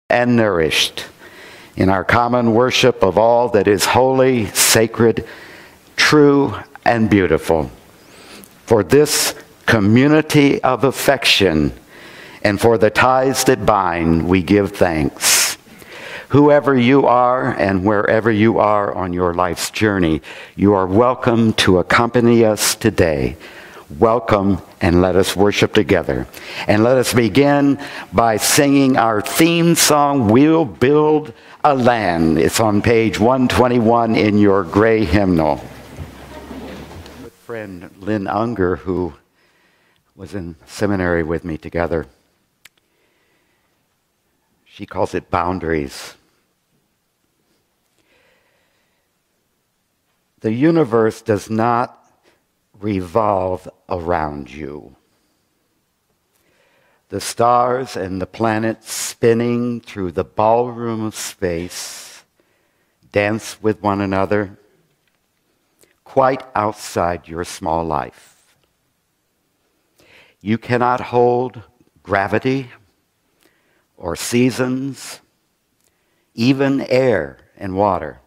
and nourished in our common worship of all that is holy, sacred, true, and beautiful. For this community of affection and for the ties that bind, we give thanks. Whoever you are and wherever you are on your life's journey, you are welcome to accompany us today. Welcome, and let us worship together. And let us begin by singing our theme song, We'll Build a Land. It's on page 121 in your gray hymnal. My friend Lynn Unger, who was in seminary with me together, she calls it boundaries. The universe does not revolve around you. The stars and the planets spinning through the ballroom of space dance with one another quite outside your small life. You cannot hold gravity or seasons, even air and water.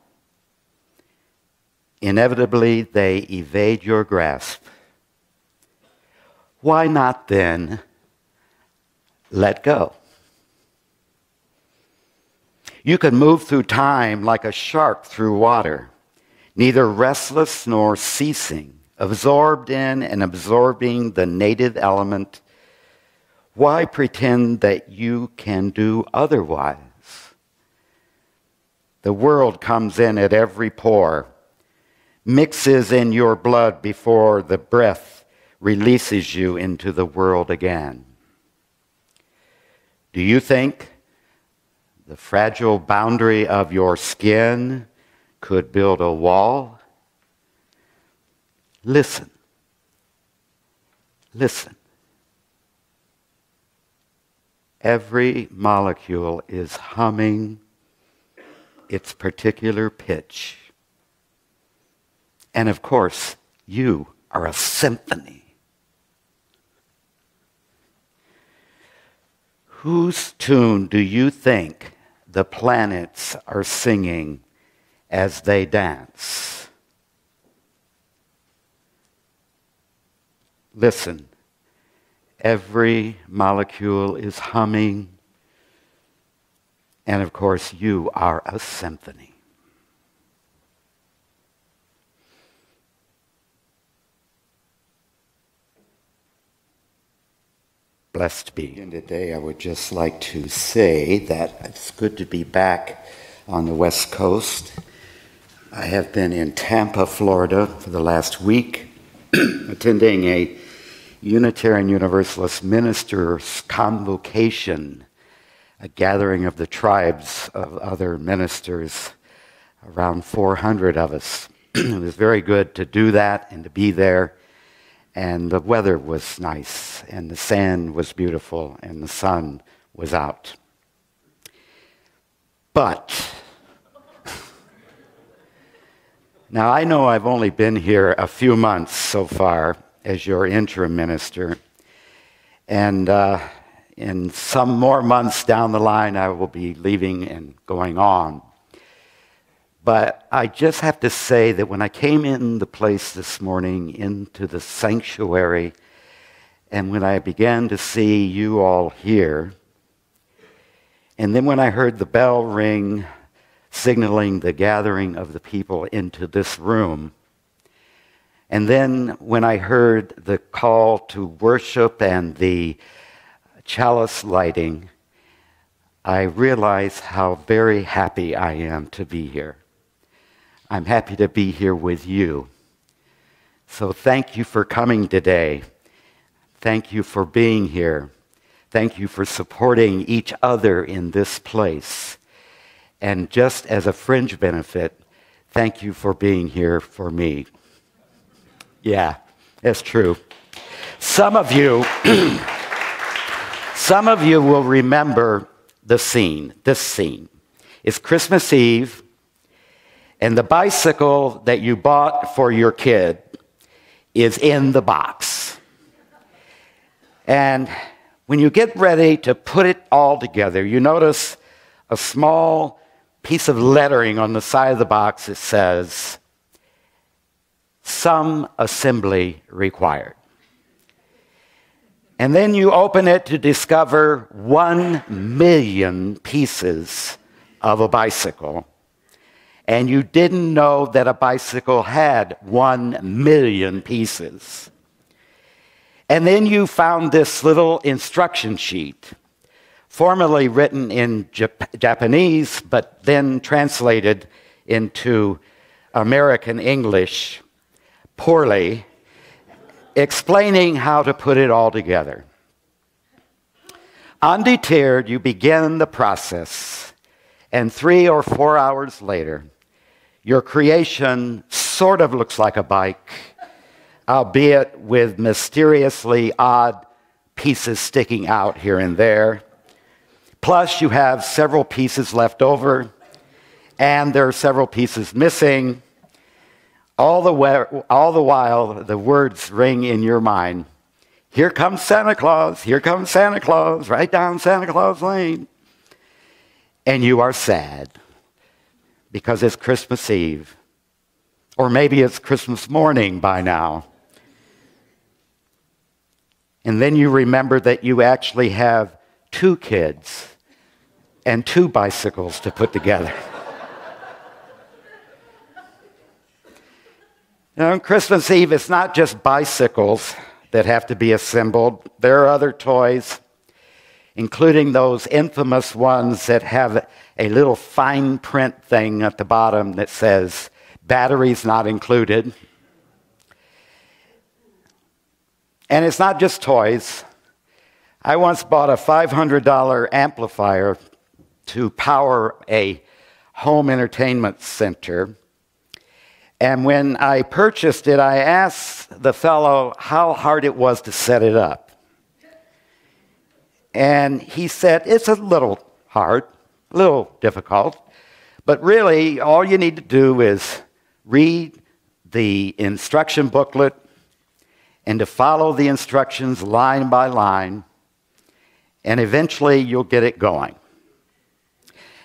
Inevitably, they evade your grasp. Why not then let go? You can move through time like a shark through water, neither restless nor ceasing, absorbed in and absorbing the native element. Why pretend that you can do otherwise? The world comes in at every pore, mixes in your blood before the breath releases you into the world again. Do you think the fragile boundary of your skin could build a wall? Listen. Listen. Every molecule is humming its particular pitch. And of course, you are a symphony. Whose tune do you think the planets are singing as they dance? Listen, every molecule is humming, and of course, you are a symphony. Blessed be. And today I would just like to say that it's good to be back on the West Coast. I have been in Tampa, Florida for the last week, attending a Unitarian Universalist ministers' convocation, a gathering of the tribes of other ministers, around 400 of us. It was very good to do that and to be there. And the weather was nice, and the sand was beautiful, and the sun was out. But, now I know I've only been here a few months so far as your interim minister, and in some more months down the line I will be leaving and going on. But I just have to say that when I came in the place this morning, into the sanctuary, and when I began to see you all here, and then when I heard the bell ring signaling the gathering of the people into this room, and then when I heard the call to worship and the chalice lighting, I realized how very happy I am to be here. I'm happy to be here with you. So thank you for coming today. Thank you for being here. Thank you for supporting each other in this place. And just as a fringe benefit, thank you for being here for me. Yeah, that's true. Some of you will remember this scene. It's Christmas Eve, and the bicycle that you bought for your kid is in the box. And when you get ready to put it all together, you notice a small piece of lettering on the side of the box that says, "Some assembly required." And then you open it to discover 1 million pieces of a bicycle. And you didn't know that a bicycle had 1 million pieces. And then you found this little instruction sheet, formerly written in Japanese, but then translated into American English poorly, explaining how to put it all together. Undeterred, you begin the process, and 3 or 4 hours later, your creation sort of looks like a bike, albeit with mysteriously odd pieces sticking out here and there. Plus, you have several pieces left over, and there are several pieces missing. All the while, the words ring in your mind, "Here comes Santa Claus, here comes Santa Claus, right down Santa Claus Lane." And you are sad because it's Christmas Eve, or maybe it's Christmas morning by now. And then you remember that you actually have 2 kids and 2 bicycles to put together. Now, on Christmas Eve, it's not just bicycles that have to be assembled. There are other toys, including those infamous ones that have a little fine print thing at the bottom that says, "Batteries not included." And it's not just toys. I once bought a $500 amplifier to power a home entertainment center. And when I purchased it, I asked the fellow how hard it was to set it up. And he said, "It's a little hard, a little difficult, but really all you need to do is read the instruction booklet and to follow the instructions line by line, and eventually you'll get it going."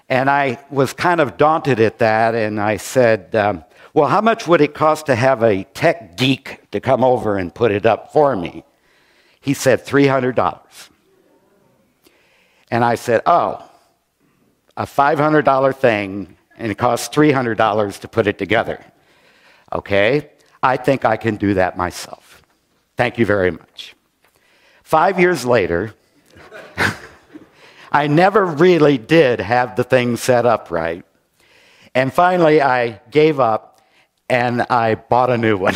And I was kind of daunted at that, and I said, "Well, how much would it cost to have a tech geek to come over and put it up for me?" He said, $300. And I said, "Oh, a $500 thing, and it costs $300 to put it together. Okay, I think I can do that myself. Thank you very much." 5 years later, I never really did have the thing set up right. And finally, I gave up and I bought a new one,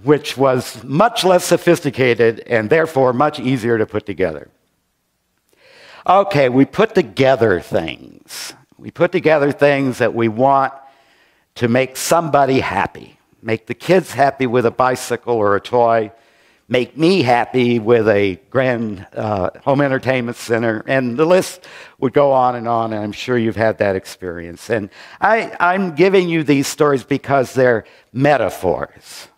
which was much less sophisticated and therefore much easier to put together. Okay, we put together things. We put together things that we want to make somebody happy. Make the kids happy with a bicycle or a toy. Make me happy with a grand home entertainment center. And the list would go on, and I'm sure you've had that experience. And I'm giving you these stories because they're metaphors.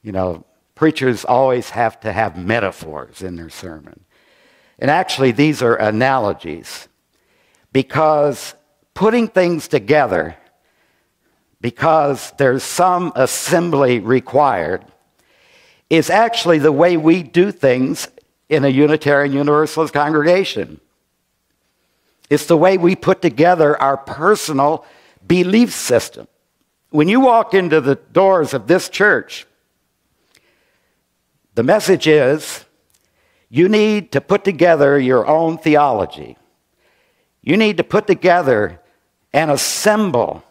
You know, preachers always have to have metaphors in their sermon. And actually, these are analogies. Because putting things together, because there's some assembly required, is actually the way we do things in a Unitarian Universalist congregation. It's the way we put together our personal belief system. When you walk into the doors of this church, the message is you need to put together your own theology. You need to put together and assemble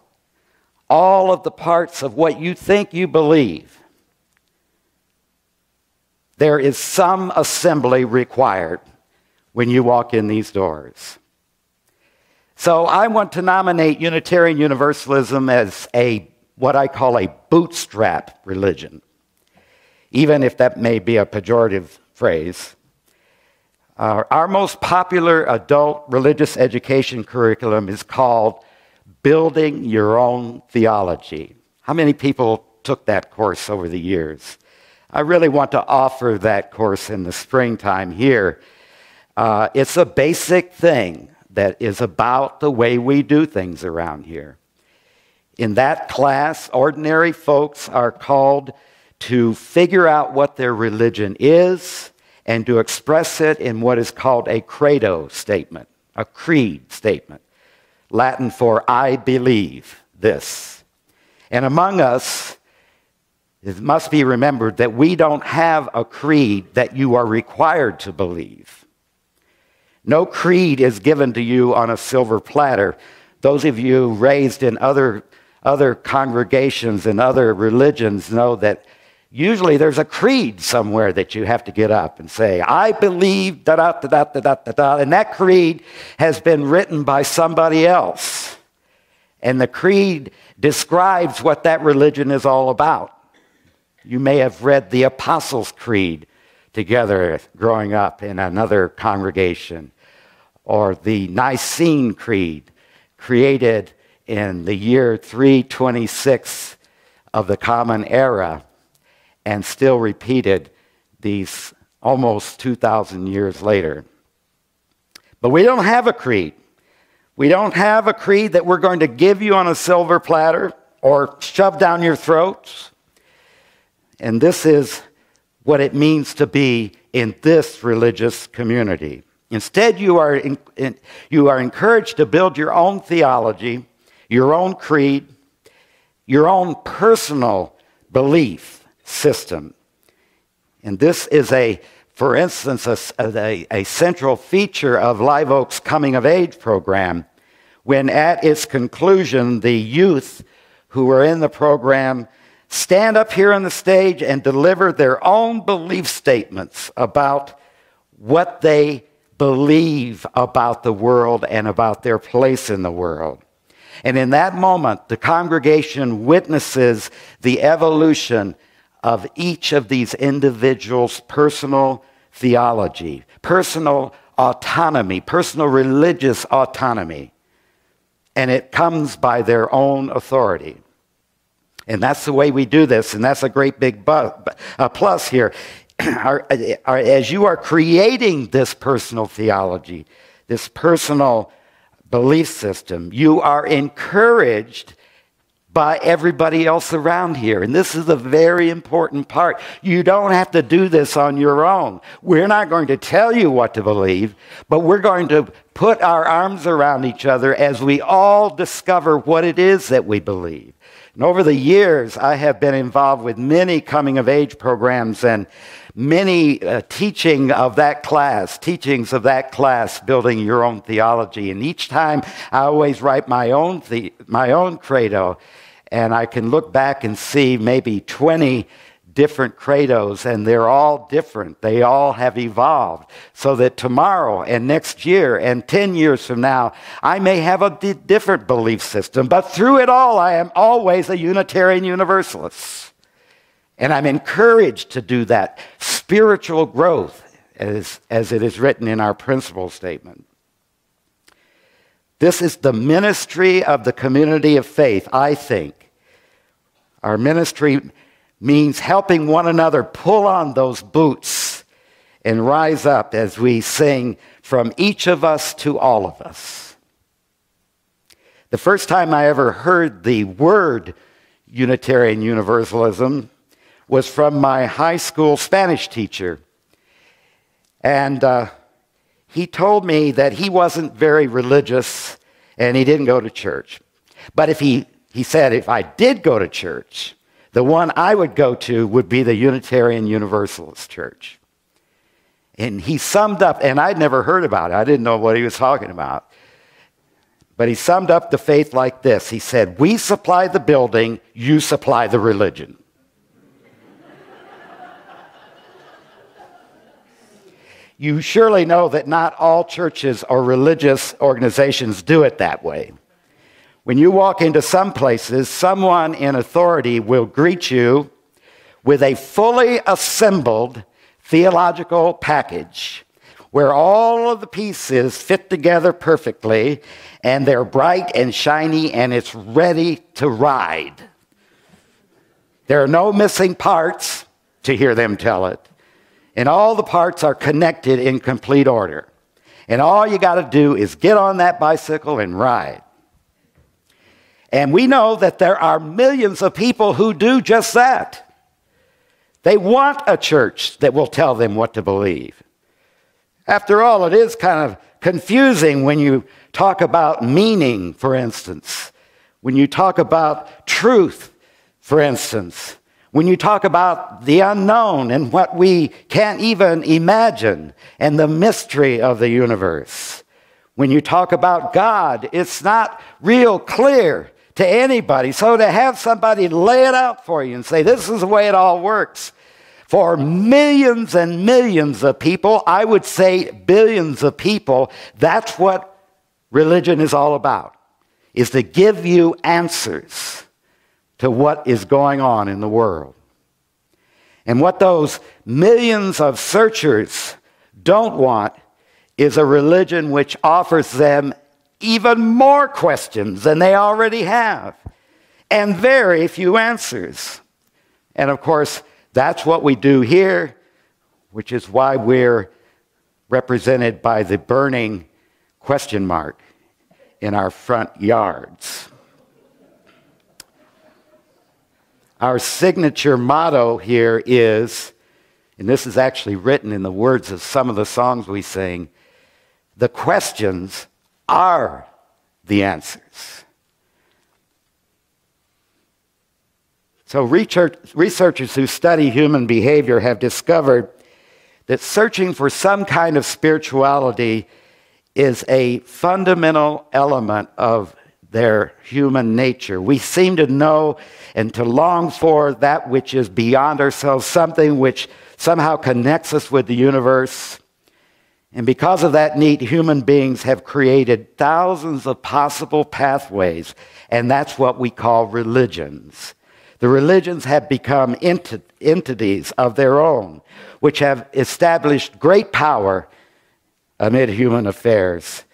all of the parts of what you think you believe. There is some assembly required when you walk in these doors. So I want to nominate Unitarian Universalism as what I call a bootstrap religion, even if that may be a pejorative phrase. Our most popular adult religious education curriculum is called Building Your Own Theology. How many people took that course over the years? I really want to offer that course in the springtime here. It's a basic thing that is about the way we do things around here. In that class, ordinary folks are called to figure out what their religion is and to express it in what is called a credo statement, a creed statement, Latin for I believe this. And among us, it must be remembered that we don't have a creed that you are required to believe. No creed is given to you on a silver platter. Those of you raised in other congregations and other religions know that usually there's a creed somewhere that you have to get up and say, I believe da-da-da-da-da-da-da, and that creed has been written by somebody else. And the creed describes what that religion is all about. You may have read the Apostles' Creed together growing up in another congregation, or the Nicene Creed, created in the year 326 of the Common Era, and still repeated these almost 2,000 years later. But we don't have a creed. We don't have a creed that we're going to give you on a silver platter or shove down your throats. And this is what it means to be in this religious community. Instead, you are encouraged to build your own theology, your own creed, your own personal belief system. And this is for instance, a central feature of Live Oak's Coming of Age program, when at its conclusion, the youth who are in the program stand up here on the stage and deliver their own belief statements about what they believe about the world and about their place in the world. And in that moment, the congregation witnesses the evolution of each of these individuals' personal theology, personal autonomy, personal religious autonomy. And it comes by their own authority. And that's the way we do this, and that's a great big plus here. As you are creating this personal theology, this personal belief system, you are encouraged by everybody else around here. And this is a very important part. You don't have to do this on your own. We're not going to tell you what to believe, but we're going to put our arms around each other as we all discover what it is that we believe. And over the years, I have been involved with many coming-of-age programs and many teachings of that class, building your own theology. And each time, I always write my own credo, and I can look back and see maybe 20 different credos, and they're all different. They all have evolved, so that tomorrow and next year and 10 years from now, I may have a different belief system, but through it all, I am always a Unitarian Universalist. And I'm encouraged to do that spiritual growth, as it is written in our principle statement. This is the ministry of the community of faith, I think. Our ministry means helping one another pull on those boots and rise up as we sing, from each of us to all of us. The first time I ever heard the word Unitarian Universalism was from my high school Spanish teacher. And he told me that he wasn't very religious and he didn't go to church. But he said if I did go to church, the one I would go to would be the Unitarian Universalist Church. And he summed up, and I'd never heard about it. I didn't know what he was talking about. But he summed up the faith like this. He said, we supply the building, you supply the religion. You surely know that not all churches or religious organizations do it that way. When you walk into some places, someone in authority will greet you with a fully assembled theological package where all of the pieces fit together perfectly and they're bright and shiny and it's ready to ride. There are no missing parts, to hear them tell it, and all the parts are connected in complete order. And all you got to do is get on that bicycle and ride. And we know that there are millions of people who do just that. They want a church that will tell them what to believe. After all, it is kind of confusing when you talk about meaning, for instance. When you talk about truth, for instance. When you talk about the unknown and what we can't even imagine and the mystery of the universe. When you talk about God, it's not real clear to anybody. So to have somebody lay it out for you and say, this is the way it all works, for millions and millions of people, I would say billions of people, that's what religion is all about, is to give you answers to what is going on in the world. And what those millions of searchers don't want is a religion which offers them even more questions than they already have, and very few answers. And of course, that's what we do here, which is why we're represented by the burning question mark in our front yards. Our signature motto here is, and this is actually written in the words of some of the songs we sing, the questions are the answers. So researchers who study human behavior have discovered that searching for some kind of spirituality is a fundamental element of their human nature. We seem to know and to long for that which is beyond ourselves, something which somehow connects us with the universe. And because of that need, human beings have created thousands of possible pathways, and that's what we call religions. The religions have become entities of their own, which have established great power amid human affairs.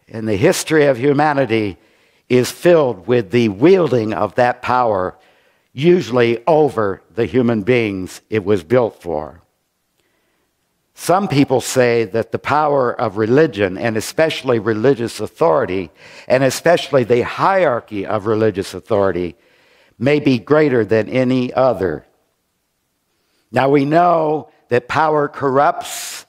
And the history of humanity is filled with the wielding of that power, usually over the human beings it was built for. Some people say that the power of religion, and especially religious authority, and especially the hierarchy of religious authority, may be greater than any other. Now we know that power corrupts,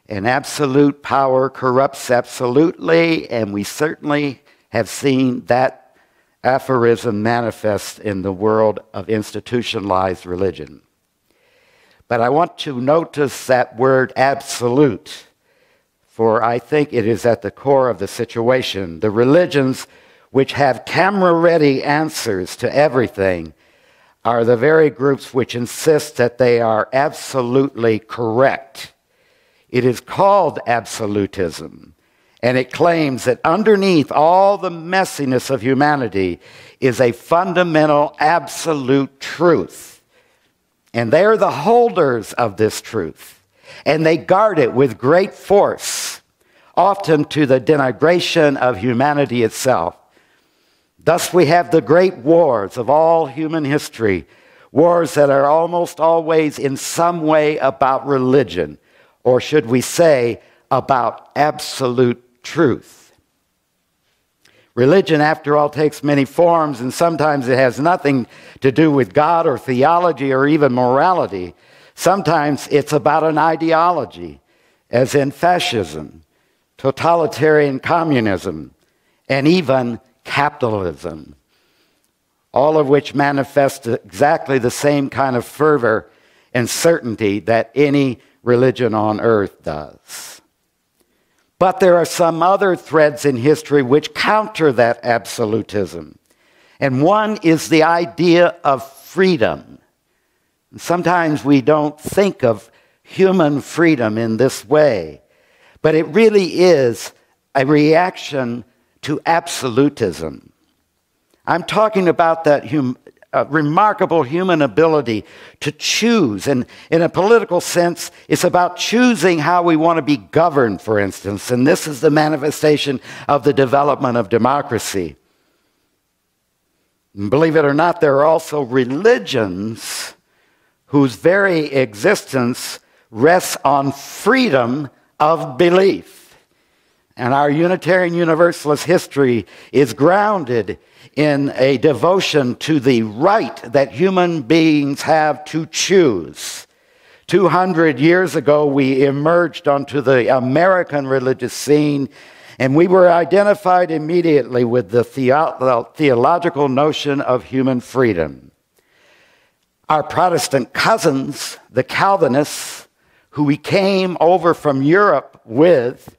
and absolute power corrupts absolutely, and we certainly have seen that aphorism manifest in the world of institutionalized religion. But I want to notice that word absolute, for I think it is at the core of the situation. The religions which have camera-ready answers to everything are the very groups which insist that they are absolutely correct. It is called absolutism. And it claims that underneath all the messiness of humanity is a fundamental absolute truth. And they're the holders of this truth. And they guard it with great force, often to the denigration of humanity itself. Thus we have the great wars of all human history, wars that are almost always in some way about religion, or should we say, about absolute truth. Religion, after all, takes many forms, and sometimes it has nothing to do with God or theology or even morality. Sometimes it's about an ideology, as in fascism, totalitarian communism, and even capitalism, all of which manifest exactly the same kind of fervor and certainty that any religion on earth does. But there are some other threads in history which counter that absolutism. And one is the idea of freedom. Sometimes we don't think of human freedom in this way, but it really is a reaction to absolutism. I'm talking about that remarkable human ability to choose. And in a political sense, it's about choosing how we want to be governed, for instance. And this is the manifestation of the development of democracy. And believe it or not, there are also religions whose very existence rests on freedom of belief. And our Unitarian Universalist history is grounded in a devotion to the right that human beings have to choose. 200 years ago, we emerged onto the American religious scene, and we were identified immediately with the theological notion of human freedom. Our Protestant cousins, the Calvinists, who we came over from Europe with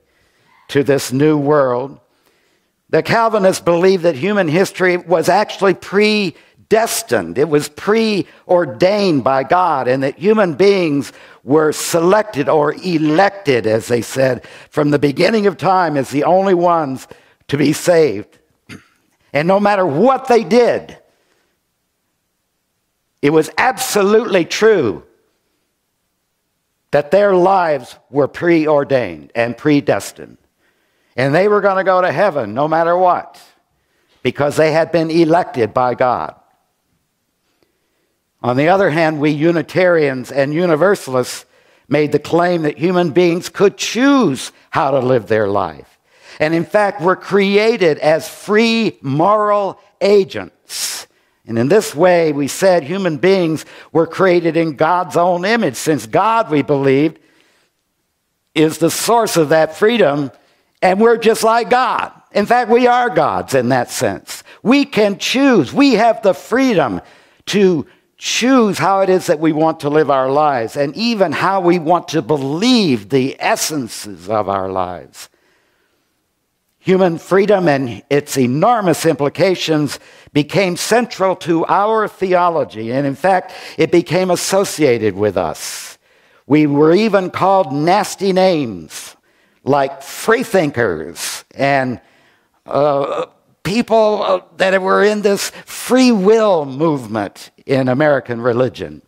to this new world, the Calvinists believed that human history was actually predestined. It was preordained by God, and that human beings were selected or elected, as they said, from the beginning of time as the only ones to be saved. And no matter what they did, it was absolutely true that their lives were preordained and predestined. And they were going to go to heaven no matter what, because they had been elected by God. On the other hand, we Unitarians and Universalists made the claim that human beings could choose how to live their life. And in fact, were created as free moral agents. And in this way, we said human beings were created in God's own image, since God, we believed, is the source of that freedom, and we're just like God. In fact, we are gods in that sense. We can choose. We have the freedom to choose how it is that we want to live our lives, and even how we want to believe the essences of our lives. Human freedom and its enormous implications became central to our theology, and in fact, it became associated with us. We were even called nasty names, like freethinkers and people that were in this free will movement in American religion.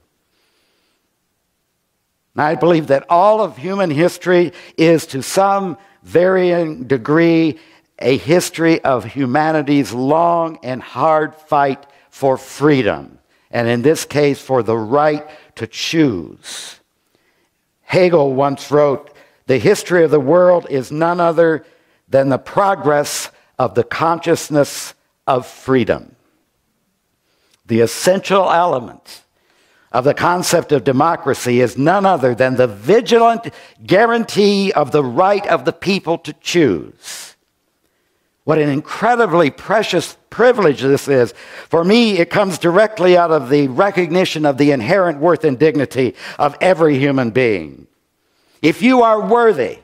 And I believe that all of human history is, to some varying degree, a history of humanity's long and hard fight for freedom, and in this case, for the right to choose. Hegel once wrote, "The history of the world is none other than the progress of the consciousness of freedom." The essential element of the concept of democracy is none other than the vigilant guarantee of the right of the people to choose. What an incredibly precious privilege this is. For me, it comes directly out of the recognition of the inherent worth and dignity of every human being. If you are worthy,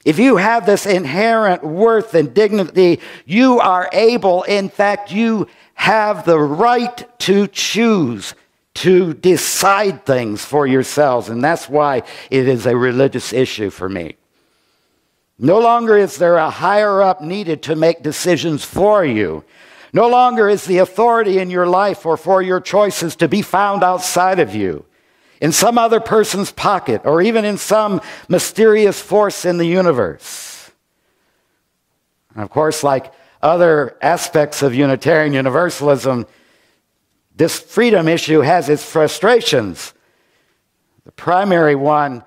if you have this inherent worth and dignity, you are able, in fact, you have the right to choose, to decide things for yourselves. And that's why it is a religious issue for me. No longer is there a higher up needed to make decisions for you. No longer is the authority in your life or for your choices to be found outside of you, in some other person's pocket, or even in some mysterious force in the universe. And of course, like other aspects of Unitarian Universalism, this freedom issue has its frustrations. The primary one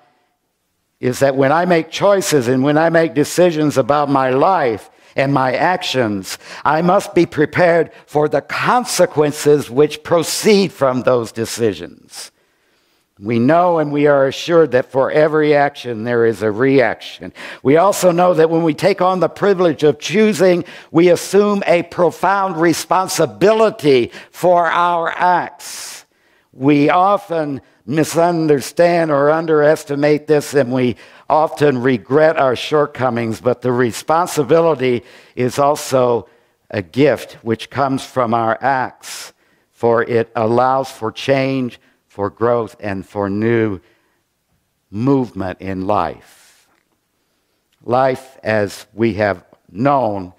is that when I make choices and when I make decisions about my life and my actions, I must be prepared for the consequences which proceed from those decisions. We know and we are assured that for every action there is a reaction. We also know that when we take on the privilege of choosing, we assume a profound responsibility for our acts. We often misunderstand or underestimate this, and we often regret our shortcomings, but the responsibility is also a gift which comes from our acts, for it allows for change, for growth, and for new movement in life. Life, as we have known,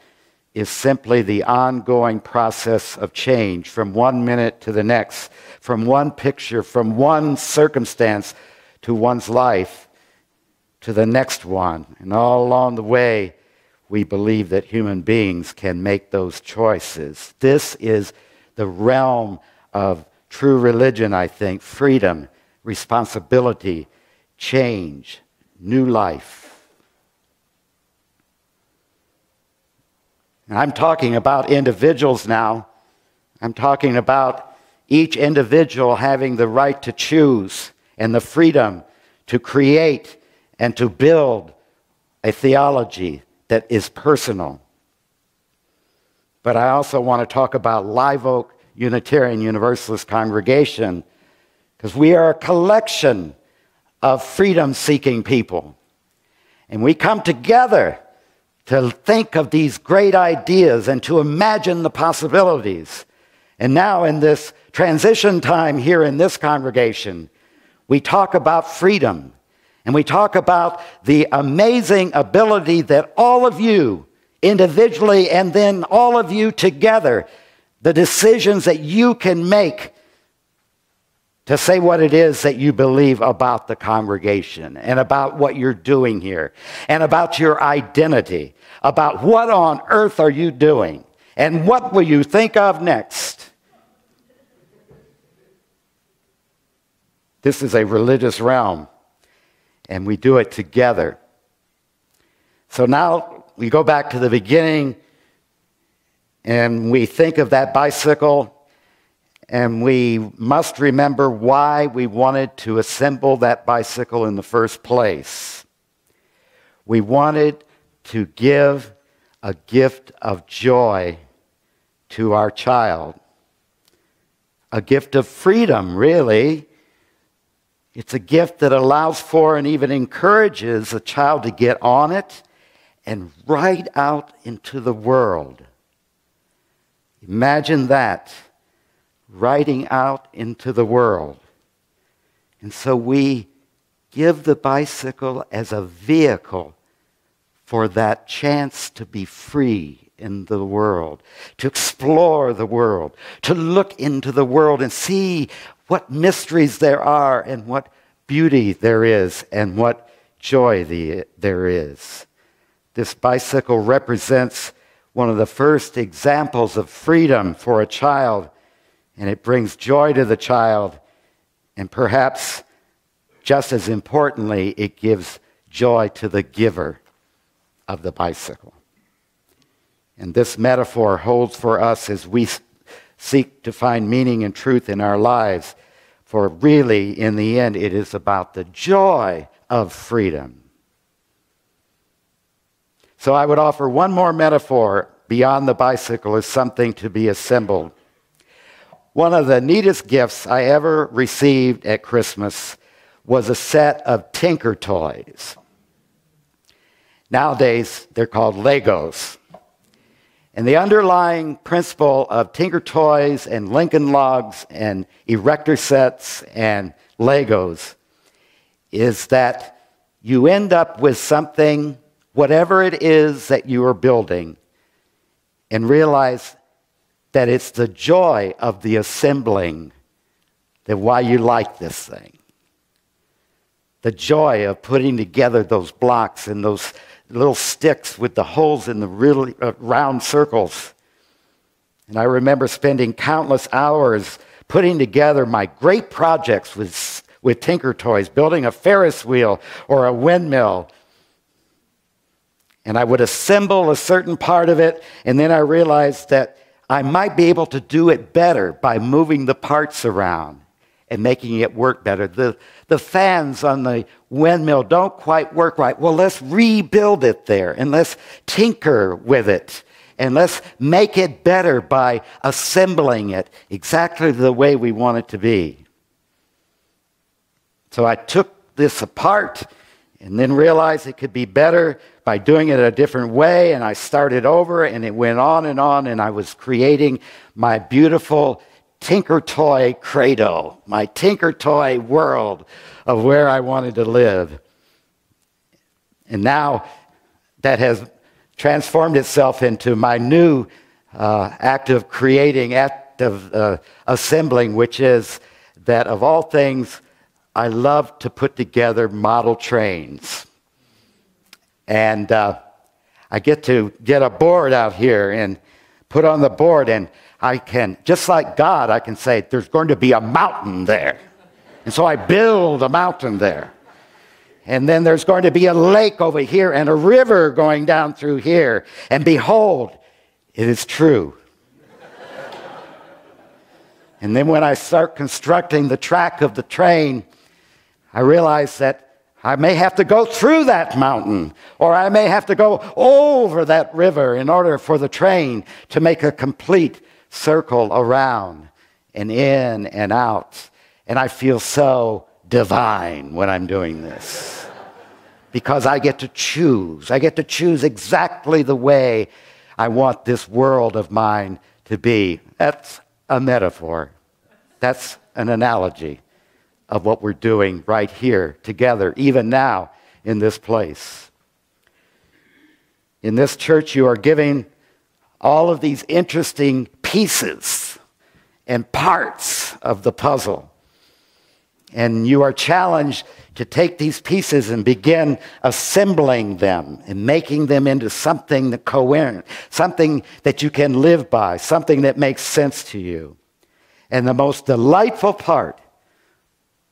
is simply the ongoing process of change from one minute to the next, from one picture, from one circumstance to one's life to the next one. And all along the way, we believe that human beings can make those choices. This is the realm of true religion, I think: freedom, responsibility, change, new life. And I'm talking about individuals now. I'm talking about each individual having the right to choose and the freedom to create and to build a theology that is personal. But I also want to talk about Live Oak Unitarian Universalist Congregation, because we are a collection of freedom-seeking people. And we come together to think of these great ideas and to imagine the possibilities. And now in this transition time here in this congregation, we talk about freedom. And we talk about the amazing ability that all of you individually and then all of you together, the decisions that you can make to say what it is that you believe about the congregation and about what you're doing here and about your identity, about what on earth are you doing and what will you think of next. This is a religious realm, and we do it together. So now we go back to the beginning, and we think of that bicycle, and we must remember why we wanted to assemble that bicycle in the first place. We wanted to give a gift of joy to our child, a gift of freedom, really. It's a gift that allows for and even encourages a child to get on it and ride out into the world. Imagine that, riding out into the world. And so we give the bicycle as a vehicle for that chance to be free in the world, to explore the world, to look into the world and see what mysteries there are and what beauty there is and what joy there is. This bicycle represents one of the first examples of freedom for a child, and it brings joy to the child, and perhaps just as importantly, it gives joy to the giver of the bicycle. And this metaphor holds for us as we seek to find meaning and truth in our lives, for really, in the end, it is about the joy of freedom. So I would offer one more metaphor beyond the bicycle as something to be assembled. One of the neatest gifts I ever received at Christmas was a set of Tinker toys. Nowadays, they're called Legos. And the underlying principle of Tinker Toys and Lincoln Logs and Erector sets and Legos is that you end up with something, whatever it is that you are building, and realize that it's the joy of the assembling that why you like this thing. The joy of putting together those blocks and those little sticks with the holes in the really round circles. And I remember spending countless hours putting together my great projects with Tinker Toys, building a Ferris wheel or a windmill. And I would assemble a certain part of it, and then I realized that I might be able to do it better by moving the parts around and making it work better. The fans on the windmill don't quite work right. Well, let's rebuild it there, and let's tinker with it, and let's make it better by assembling it exactly the way we want it to be. So I took this apart and then realized it could be better by doing it a different way, and I started over, and it went on, and I was creating my beautiful Tinker Toy cradle, my Tinker Toy world of where I wanted to live. And now that has transformed itself into my new act of creating, act of assembling, which is that of all things, I love to put together model trains. And I get to get a board out here and put on the board, and I can, just like God, I can say, there's going to be a mountain there. And so I build a mountain there. And then there's going to be a lake over here and a river going down through here. And behold, It is true. And then when I start constructing the track of the train, I realize that I may have to go through that mountain, or I may have to go over that river in order for the train to make a complete circle around and in and out. And I feel so divine when I'm doing this because I get to choose. I get to choose exactly the way I want this world of mine to be. That's a metaphor. That's an analogy of what we're doing right here together, even now in this place. In this church, you are giving all of these interesting pieces and parts of the puzzle. And you are challenged to take these pieces and begin assembling them and making them into something that coherent, something that you can live by, something that makes sense to you. And the most delightful part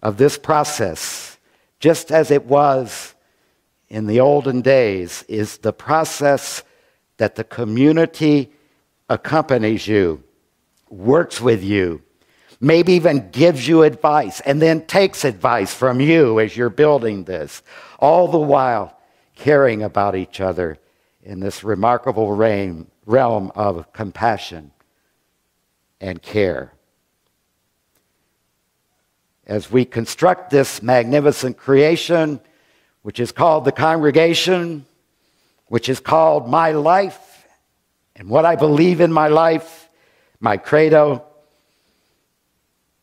of this process, just as it was in the olden days, is the process that the community accompanies you, works with you, maybe even gives you advice, and then takes advice from you as you're building this, all the while caring about each other in this remarkable realm of compassion and care. As we construct this magnificent creation, which is called the congregation, which is called my life, and what I believe in my life, my credo,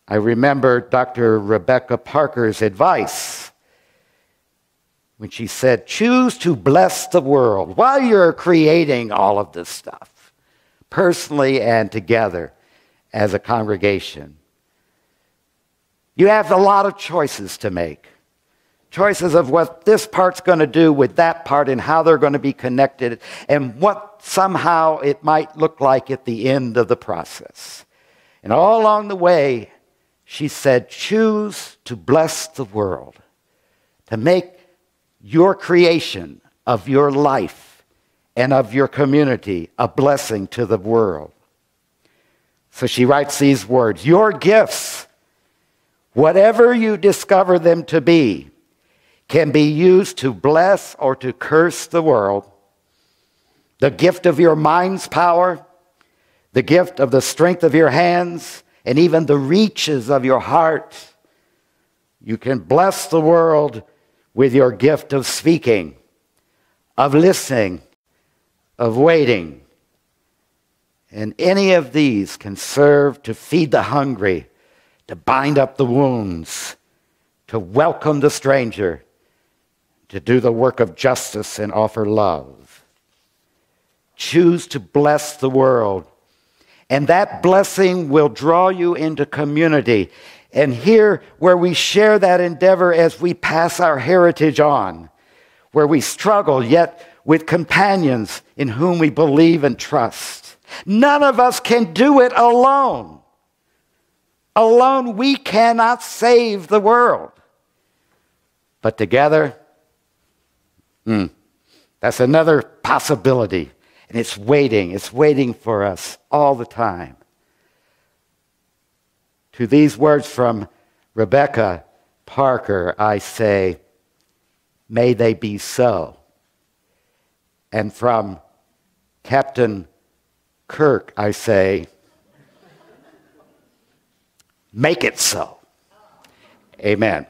I remember Dr. Rebecca Parker's advice when she said, choose to bless the world while you're creating all of this stuff, personally and together as a congregation. You have a lot of choices to make. Choices of what this part's going to do with that part and how they're going to be connected and what somehow it might look like at the end of the process. And all along the way, she said, choose to bless the world, to make your creation of your life and of your community a blessing to the world. So she writes these words, your gifts, whatever you discover them to be, can be used to bless or to curse the world. The gift of your mind's power, the gift of the strength of your hands, and even the reaches of your heart. You can bless the world with your gift of speaking, of listening, of waiting. And any of these can serve to feed the hungry, to bind up the wounds, to welcome the stranger, to do the work of justice and offer love. Choose to bless the world, and that blessing will draw you into community. And here, where we share that endeavor as we pass our heritage on, where we struggle yet with companions in whom we believe and trust. None of us can do it alone. Alone, we cannot save the world. But together, that's another possibility. And it's waiting for us all the time. To these words from Rebecca Parker, I say, may they be so. And from Captain Kirk, I say, make it so. Amen.